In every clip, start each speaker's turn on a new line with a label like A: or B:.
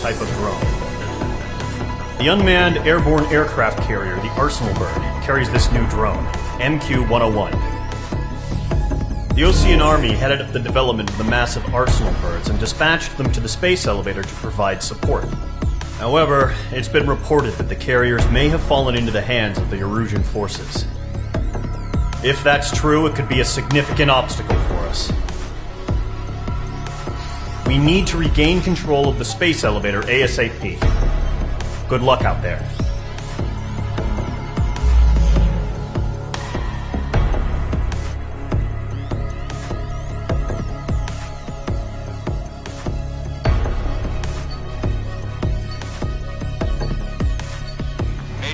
A: type of drone. The unmanned airborne aircraft carrier, the Arsenal Bird, carries this new drone, MQ-101. The Ocean Army headed up the development of the massive Arsenal Birds and dispatched them to the space elevator to provide support. However, it's been reported that the carriers may have fallen into the hands of the Erusian forces. If that's true, it could be a significant obstacle for us. We need to regain control of the space elevator ASAP. Good luck out there.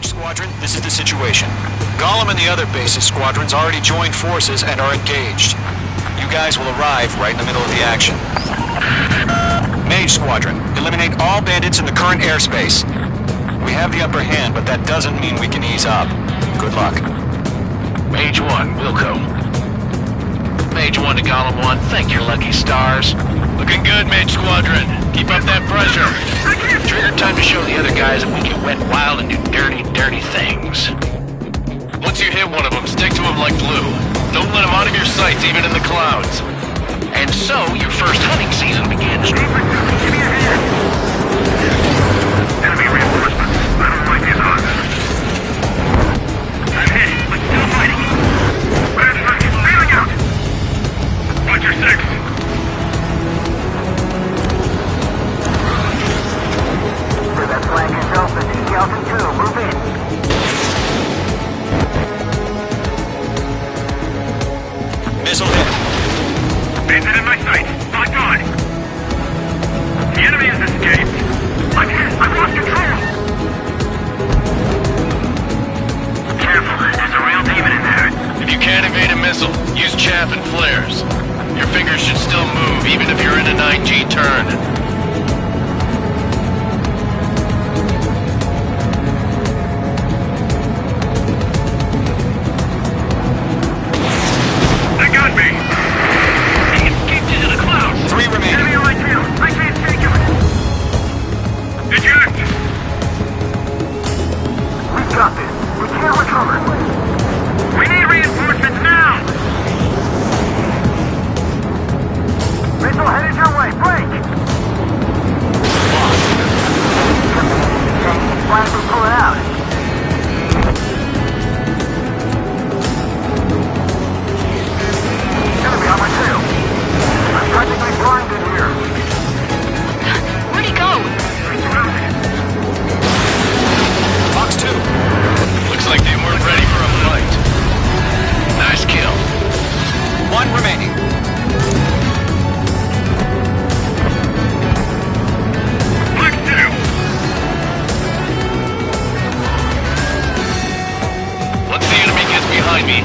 B: Squadron, this is the situation. Gollum and the other base's squadrons already joined forces and are engaged. You guys will arrive right in the middle of the action. Mage Squadron, eliminate all bandits in the current airspace. We have the upper hand, but that doesn't mean we can ease up. Good luck.
C: Mage 1, Wilco. Mage 1 to Gollum 1, thank your lucky stars. Looking good, Mage Squadron. Keep up that pressure. Trigger time to show the other guys that we can wet wild and do dirty, dirty things. Once you hit one of them, stick to him like glue. Don't let him out of your sights, even in the clouds. And so, your first hunting season begins. Give me a hand. Enemy reinforcements. I don't like these odds. I'm hit, but still fighting. Where's fucking feeling out? Watch your six.
D: That flank is open. Skeleton 2, move in.
B: Missile hit.
C: Bandit in my sight. Locked on. The enemy has escaped. I'm hit. I've lost control. Careful. There's a real demon in there. If you can't evade a missile, use chaff and flares. Your fingers should still move, even if you're in a 9G turn.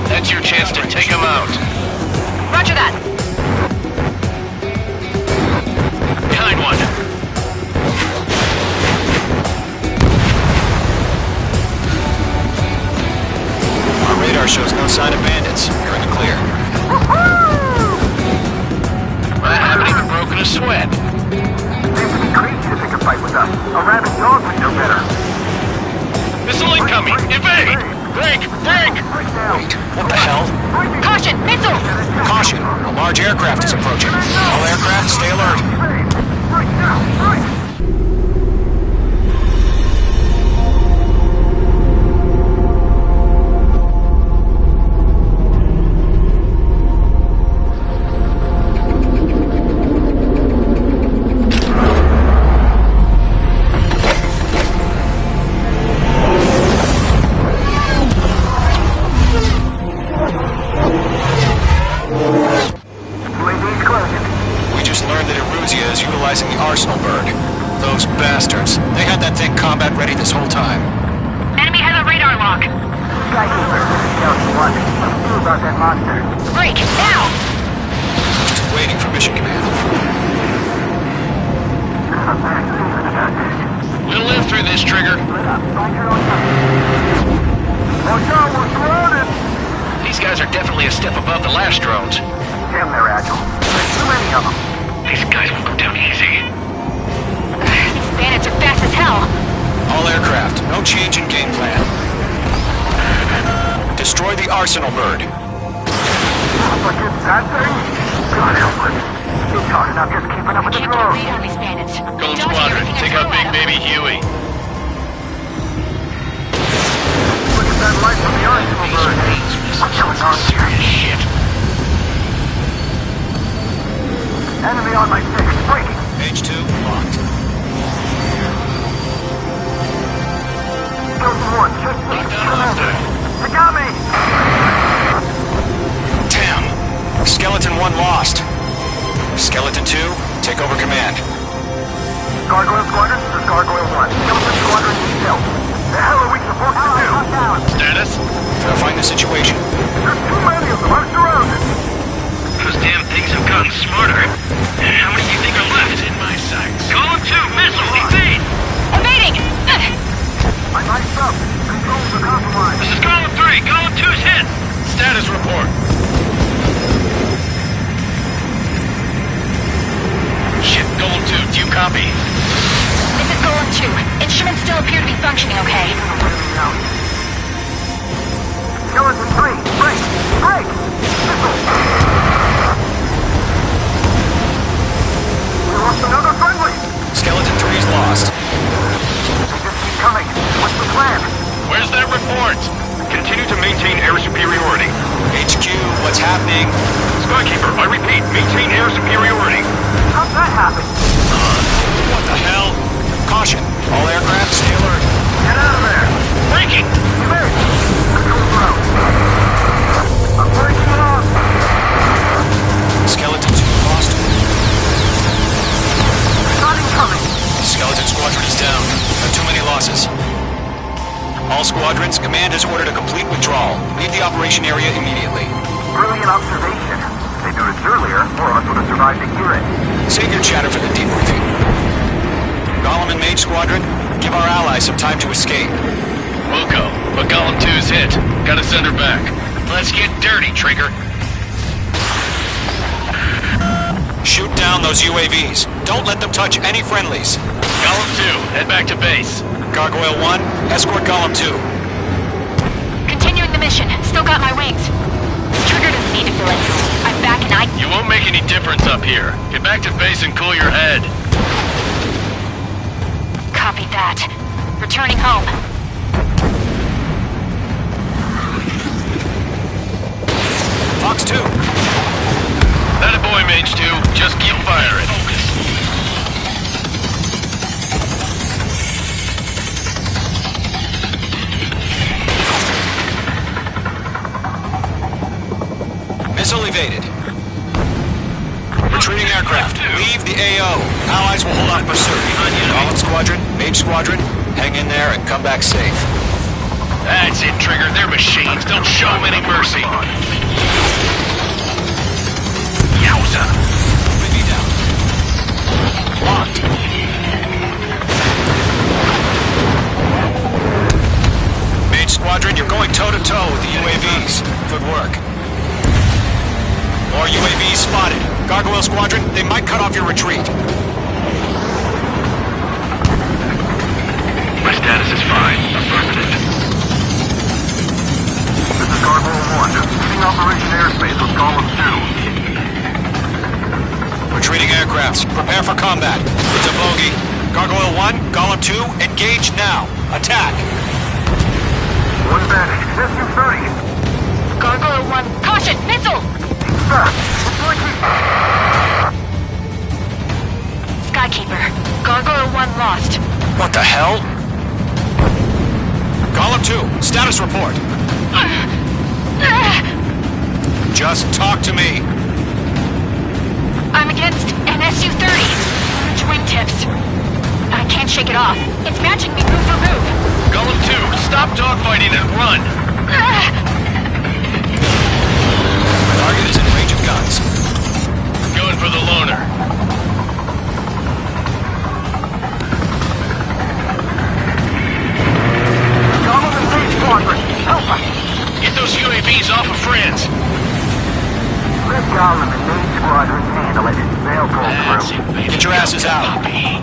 C: That's your chance to take him out.
E: Roger that.
C: Behind one.
B: Our radar shows no sign of bandits. You're in the clear.
C: I haven't even broken a sweat.
D: Seems to be crazy to pick a fight with us. A rabid dog would know better.
C: Missile incoming! Evade! Break! Break!
B: Wait, what the hell?
E: Caution! Missile!
B: Caution! A large aircraft is approaching. All aircraft, stay alert.
D: Right now! Right!
B: Utilizing the Arsenal Bird. Those bastards. They had that thing combat ready this whole time.
E: Enemy has a radar lock.
D: Skykeeper, this is Skeleton 1. What's new about that monster?
E: Break! Now!
B: Just waiting for mission command.
C: We'll live through this, Trigger.
D: Watch out, we're surrounded!
C: These guys are definitely a step above the last drones.
D: Damn, they're agile. There's too many of them.
C: These guys will go down easy.
E: bandits are fast as hell.
B: All aircraft, no change in game plan. Destroy the arsenal bird.
D: Like it's that thing? God help us. It's hard enough just keeping up with the
E: Can't get a
D: drone.
E: read on these bandits.
C: Gold
E: Dodging
C: Squadron,
E: everything I
C: take out
E: throw
C: Big
E: at 'em.
C: Baby Huey.
D: Look at that light from the arsenal bird. What's going on here?
C: Serious shit.
D: Enemy on my 6. Breaking.
B: Page 2, locked.
D: Skeleton 1. Check me. They got me.
B: Damn! Skeleton 1 lost. Skeleton 2, take over command.
D: Gargoyle Squadron, this is Gargoyle 1. Skeleton Squadron needs help. The hell are we supposed to do?
C: Status?
B: Verifying the situation.
D: There's too many of them. I'm surrounded.
C: Those damn things have gotten smarter. How many do you think are left? In my sights. Column 2, missile, evade!
E: Evading!
D: I'm iced up. Controls are compromised.
C: This is column 3, column 2's hit! Status report. Shit, column 2, do you copy?
E: This is Golem 2. Instruments still appear to be functioning okay.
D: Skeleton 3. Break. Break. Missile. We lost another friendly.
B: Skeleton 3's lost.
D: They just keep coming. What's the plan?
C: Where's that report? Continue to maintain air superiority.
B: HQ, what's happening?
C: Skykeeper, I repeat, maintain air superiority.
D: How'd that happen?
B: What the hell? Caution, all aircraft stay alert.
D: Get out of there.
C: Breaking!
D: Evade. Controls are out. I'm breaking it off.
B: Skeleton 2 lost.
D: Not incoming.
B: Skeleton Squadron is down. There are too many losses. All squadrons, command has ordered a complete withdrawal. Leave the operation area immediately.
D: Brilliant observation. If they do this earlier, more of us would have survived to hear it.
B: Save your chatter for the debriefing. Golem and Mage Squadron, give our allies some time to escape.
C: Wilco, but column 2's hit. Gotta send her back. Let's get dirty, Trigger.
B: Shoot down those UAVs. Don't let them touch any friendlies.
C: Column 2, head back to base.
B: Gargoyle 1, escort Golem 2.
E: Continuing the mission. Still got my wings. Trigger doesn't need to fill in. I'm back and I...
C: You won't make any difference up here. Get back to base and cool your head.
E: Copy that. Returning home.
B: Fox 2.
C: That a boy, Mage 2. Just keep firing.
B: Missile evaded. Retreating aircraft. Leave the AO. Allies will hold off pursuit. Golem Squadron, Mage Squadron, hang in there and come back safe.
C: That's it, Trigger. They're machines. Don't show them any mercy. Yowza!
B: UAV down. Locked. Mage Squadron, you're going toe-to-toe with the UAVs. Good work. More UAVs spotted. Gargoyle Squadron, they might cut off your retreat.
C: My status is fine. Affirmative.
D: This is Gargoyle 1. Leaving Operation Airspace with Golem 2.
B: Retreating aircrafts, prepare for combat. It's a bogey. Gargoyle 1, Golem 2, engage now. Attack.
D: One bandit. SU-30.
E: Gargoyle 1. Caution! Missile! Skykeeper. Gargoyle 1 lost.
B: What the hell? Golem 2, status report. Just talk to me.
E: I'm against an SU-30. Orange wingtips. I can't shake it off. It's matching me move for move.
C: Golem 2, stop dogfighting and run.
B: Target is in range of guns.
C: Going for the loner.
D: Golem and Mage Squadron. Help us.
C: Get those UAVs off of friends.
D: Let Golem and Mage Squadron handle it. They'll pull
C: That's
D: through.
C: it, baby.
B: Get your asses out.
C: Copy.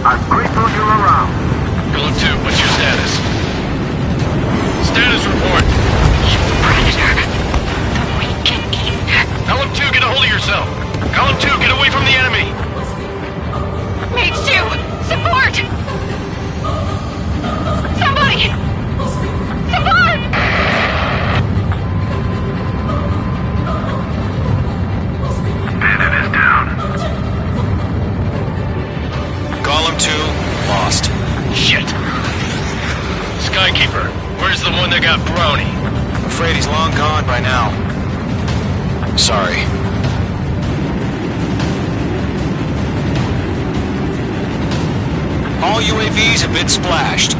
D: I'm grateful you're around.
C: Golem 2, what's your status? Status report.
E: Predator. The weakening.
C: Golem 2, get a hold of yourself. Golem 2, get away from the enemy.
E: Mage 2, support! Somebody! Support!
D: Bandit is down.
B: Golem 2, lost.
C: Shit. Skykeeper, where's the one that got Brownie?
B: I'm afraid he's long gone by now. Sorry. All UAVs have been splashed.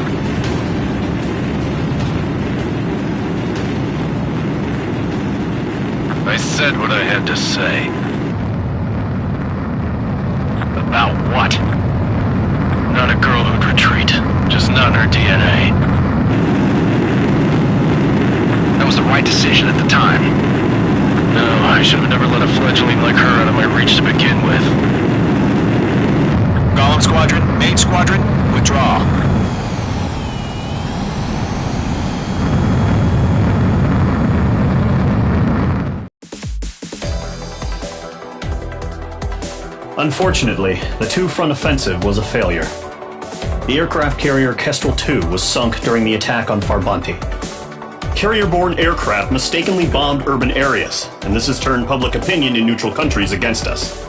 C: I said what I had to say. About what? Not a girl who'd retreat. Just not in her DNA. That was the right decision at the time. No, I should have never let a fledgling like her out of my reach to begin with.
B: Golem Squadron, Main Squadron, withdraw.
A: Unfortunately, the two-front offensive was a failure. The aircraft carrier Kestrel II was sunk during the attack on Farbanti. Carrier-borne aircraft mistakenly bombed urban areas, and this has turned public opinion in neutral countries against us.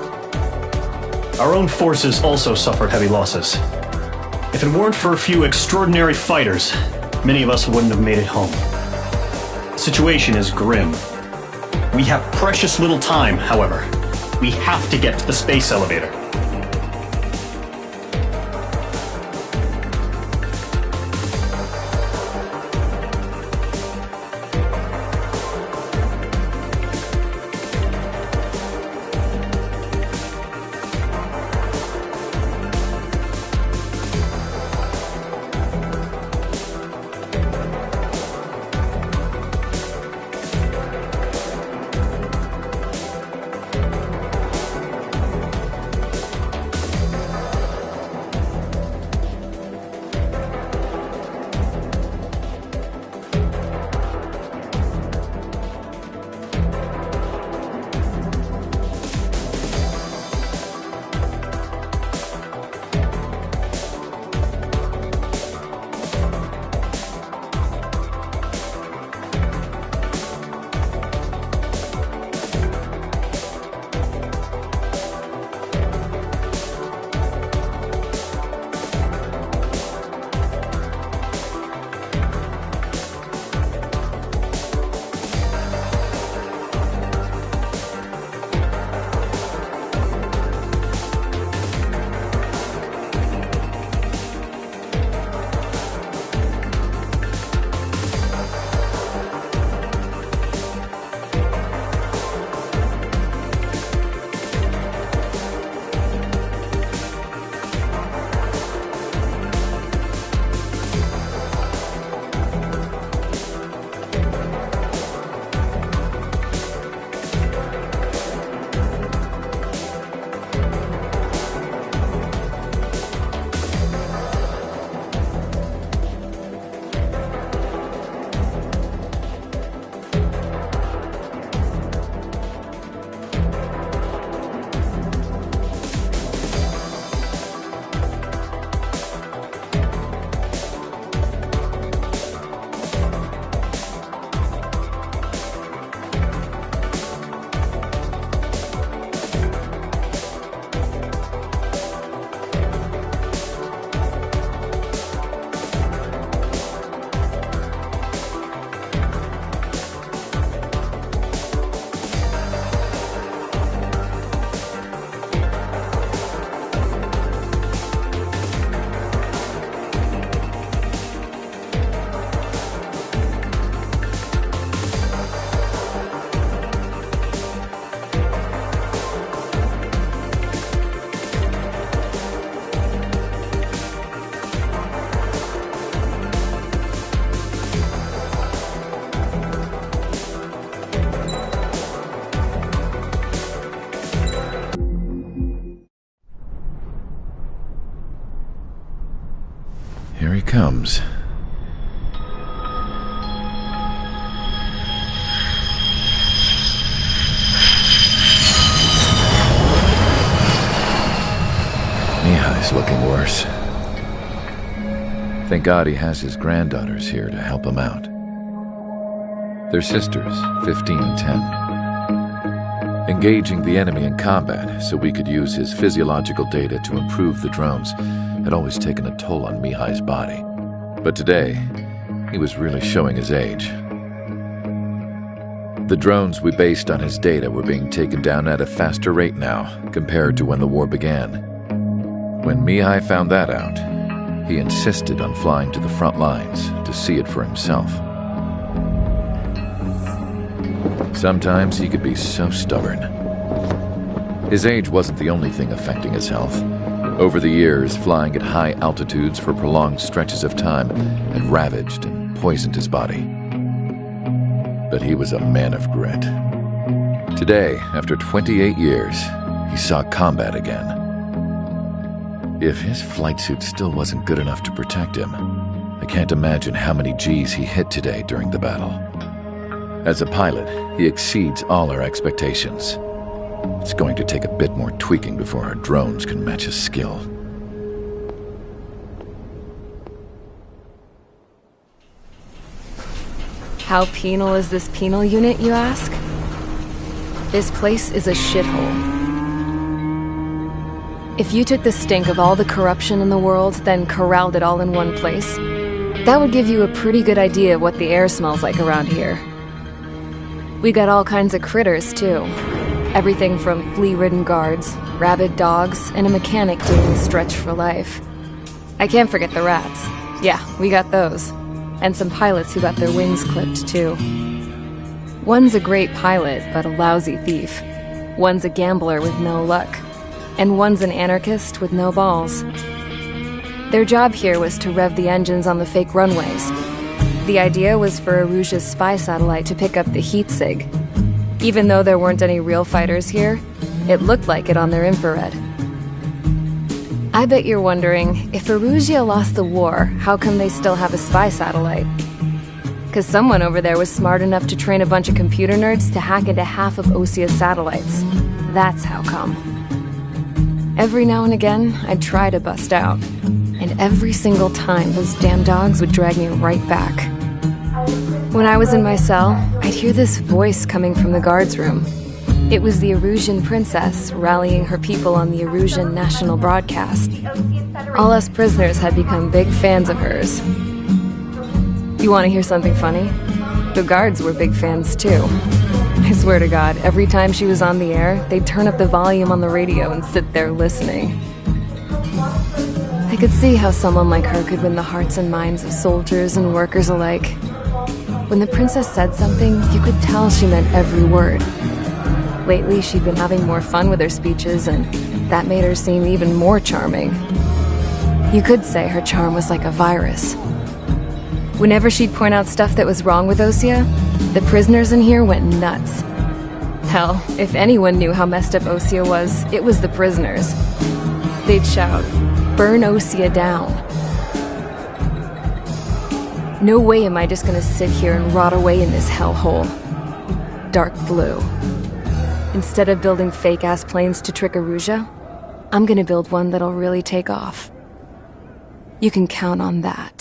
A: Our own forces also suffered heavy losses. If it weren't for a few extraordinary fighters, many of us wouldn't have made it home. The situation is grim. We have precious little time, however. We have to get to the space elevator.
F: Here he comes. Mihai's looking worse. Thank God he has his granddaughters here to help him out. They're sisters, 15 and 10. Engaging the enemy in combat so we could use his physiological data to improve the drones had always taken a toll on Mihai's body. But today, he was really showing his age. The drones we based on his data were being taken down at a faster rate now compared to when the war began. When Mihai found that out, he insisted on flying to the front lines to see it for himself. Sometimes he could be so stubborn. His age wasn't the only thing affecting his health. Over the years, flying at high altitudes for prolonged stretches of time had ravaged and poisoned his body. But he was a man of grit. Today, after 28 years, he saw combat again. If his flight suit still wasn't good enough to protect him, I can't imagine how many G's he hit today during the battle. As a pilot, he exceeds all our expectations. It's going to take a bit more tweaking before our drones can match his skill.
G: How penal is this penal unit, you ask? This place is a shithole. If you took the stink of all the corruption in the world, then corralled it all in one place, that would give you a pretty good idea of what the air smells like around here. We got all kinds of critters, too. Everything from flea-ridden guards, rabid dogs, and a mechanic doing the stretch for life. I can't forget the rats. Yeah, we got those. And some pilots who got their wings clipped, too. One's a great pilot, but a lousy thief. One's a gambler with no luck. And one's an anarchist with no balls. Their job here was to rev the engines on the fake runways. The idea was for Aruja's spy satellite to pick up the heat sig. Even though there weren't any real fighters here, it looked like it on their infrared. I bet you're wondering, if Aruja lost the war, how come they still have a spy satellite? 'Cause someone over there was smart enough to train a bunch of computer nerds to hack into half of Osia's satellites. That's how come. Every now and again, I'd try to bust out. And every single time, those damn dogs would drag me right back. When I was in my cell, I'd hear this voice coming from the guards room. It was the Erusian princess rallying her people on the Erusian national broadcast. All us prisoners had become big fans of hers. You want to hear something funny? The guards were big fans too. I swear to God, every time she was on the air, they'd turn up the volume on the radio and sit there listening. I could see how someone like her could win the hearts and minds of soldiers and workers alike. When the princess said something, you could tell she meant every word. Lately, she'd been having more fun with her speeches, and that made her seem even more charming. You could say her charm was like a virus. Whenever she'd point out stuff that was wrong with Osia, the prisoners in here went nuts. Hell, if anyone knew how messed up Osia was, it was the prisoners. They'd shout, "Burn Osia down." No way am I just gonna sit here and rot away in this hellhole. Dark blue. Instead of building fake-ass planes to trick Aruja, I'm gonna build one that'll really take off. You can count on that.